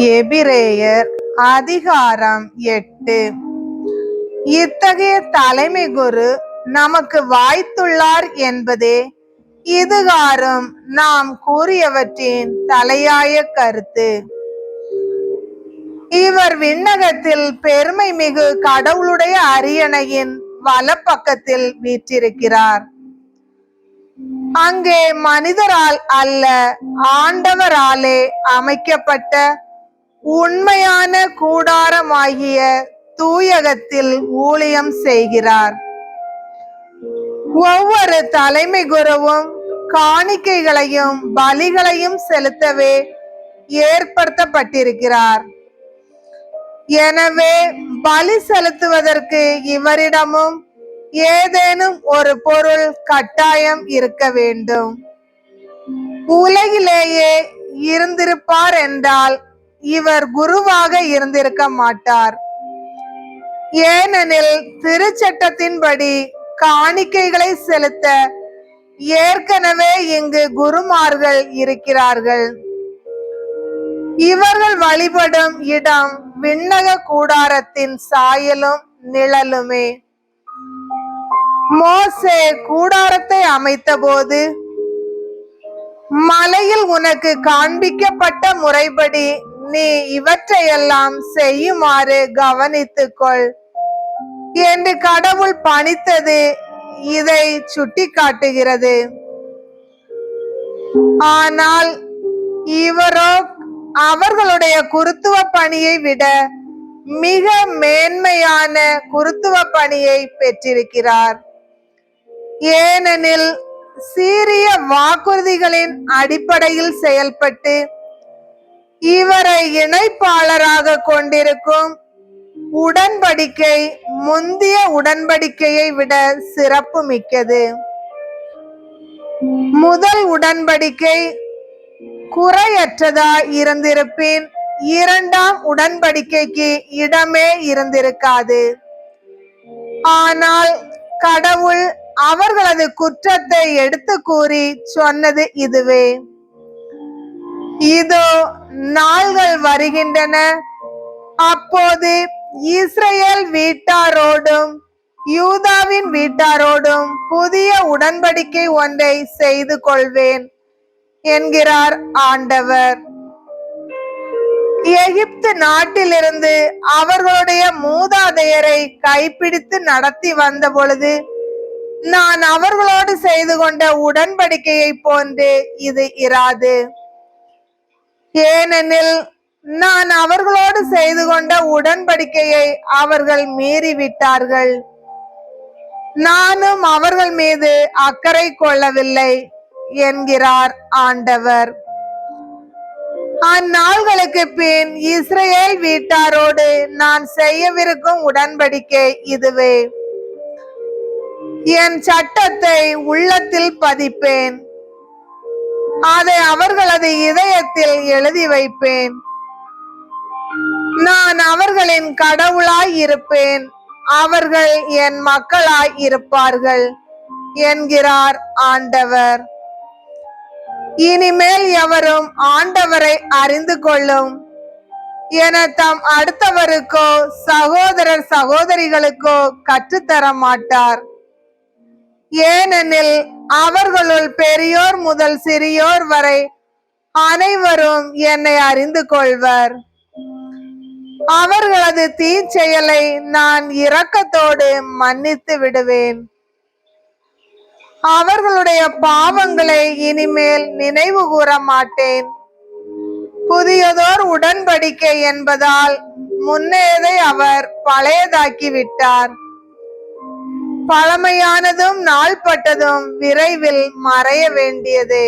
எபிரேயர் அதிகாரம் 8. இத்தகைய தலைமை குரு நமக்கு வாய்த்துள்ளார் என்பதே இதுகாரும் நாம் கூறியவற்றின் தலையாய கருத்து. இவர் விண்ணகத்தில் பெருமை மிகு கடவுளுடைய அரியணையின் வலப்பக்கத்தில் வீற்றிருக்கிறார். அங்கே மனிதரால் அல்ல, ஆண்டவராலே அமைக்கப்பட்ட உண்மையான கூடாரமாகிய தூயகத்தில் ஊழியம் செய்கிறார். ஒவ்வொரு தலைமை குருவும் காணிக்கைகளையும் பலிகளையும் செலுத்தவே ஏற்படுத்தப்பட்டிருக்கிறார். எனவே பலி செலுத்துவதற்கு இவரிடமும் ஏதேனும் ஒரு பொருள் கட்டாயம் இருக்க வேண்டும். உலகிலேயே இருந்திருப்பார் என்றால் இவர் குருவாக இருந்திருக்க மாட்டார். ஏனெனில் திருச்சட்டத்தின்படி காணிக்கைகளை செலுத்த ஏற்கனவே இங்கு குருமார்கள் இருக்கிறார்கள். இவர்கள் வழிபடும் இடம் விண்ணக கூடாரத்தின் சாயலும் நிழலுமே. மோசே கூடாரத்தை அமைத்த போது, மலையில் உனக்கு காண்பிக்கப்பட்ட முறைப்படி நீ இவற்றையெல்லாம் செய்யுமாறு கவனித்துக்கொள் என்று கடவுள் பணித்தது இதை சுட்டிக்காட்டுகிறது. ஆனால் இவரோ அவர்களுடைய குருத்துவ பணியை விட மிக மேன்மையான குருத்துவ பணியை பெற்றிருக்கிறார். ஏனெனில் சீரிய வாக்குறுதிகளின் அடிப்படையில் செயல்பட்டு இவரை இணைப்பாளராக கொண்டிருக்கும் உடன்படிக்கை முந்திய உடன்படிக்கையை விட சிறப்பு மிக்கது. முதல் உடன்படிக்கை குறையற்றதா இருந்திருப்பின் இரண்டாம் உடன்படிக்கைக்கு இடமே இருந்திருக்காது. ஆனால் கடவுள் அவர்களது குற்றத்தை எடுத்து கூறி சொன்னது இதுவே: இதோ நாள்கள் வருகின்றன, அப்போது இஸ்ரேல் வீட்டாரோடும் யூதாவின் வீட்டாரோடும் புதிய உடன்படிக்கை ஒன்றை செய்து கொள்வேன் என்கிறார் ஆண்டவர். எகிப்து நாட்டிலிருந்து அவர்களுடைய மூதாதையரை கைப்பிடித்து நடத்தி வந்த பொழுது நான் அவர்களோடு செய்து கொண்ட உடன்படிக்கையை போன்று இது இராது. ஏனெனில் நான் அவர்களோடு செய்து கொண்ட உடன்படிக்கையை அவர்கள் மீறிவிட்டார்கள். நானும் அவர்கள் மீது அக்கறை கொள்ளவில்லை என்கிறார் ஆண்டவர். அந்நாள்களுக்கு பின் இஸ்ரேல் வீட்டாரோடு நான் செய்யவிருக்கும் உடன்படிக்கை இதுவே: என் சட்டத்தை உள்ளத்தில் பதிப்பேன், அதை அவர்களது இதயத்தில் எழுதி வைப்பேன். நான் அவர்களின் கடவுளாய் இருப்பேன், அவர்கள் என் மக்களாய் இருப்பார்கள் என்கிறார் ஆண்டவர். இனிமேல் எவரும் ஆண்டவரை அறிந்து கொள்ளும் என தம் அடுத்தவருக்கோ சகோதரர் சகோதரிகளுக்கோ கற்றுத்தர மாட்டார். ஏனெனில் அவர்களுள் பெரியோர் முதல் சிறியோர் வரை அனைவரும் என்னை அறிந்து கொள்வர். அவர்களது தீச்செயலை நான் இரக்கத்தோடு மன்னித்து விடுவேன். அவர்களுடைய பாவங்களை இனிமேல் நினைவு கூற மாட்டேன். புதியதோர் உடன்படிக்கை என்பதால் முன்னேதை அவர் பழையதாக்கி விட்டார். பழமையானதும் நாள்பட்டதும் விரைவில் மறைய வேண்டியதே.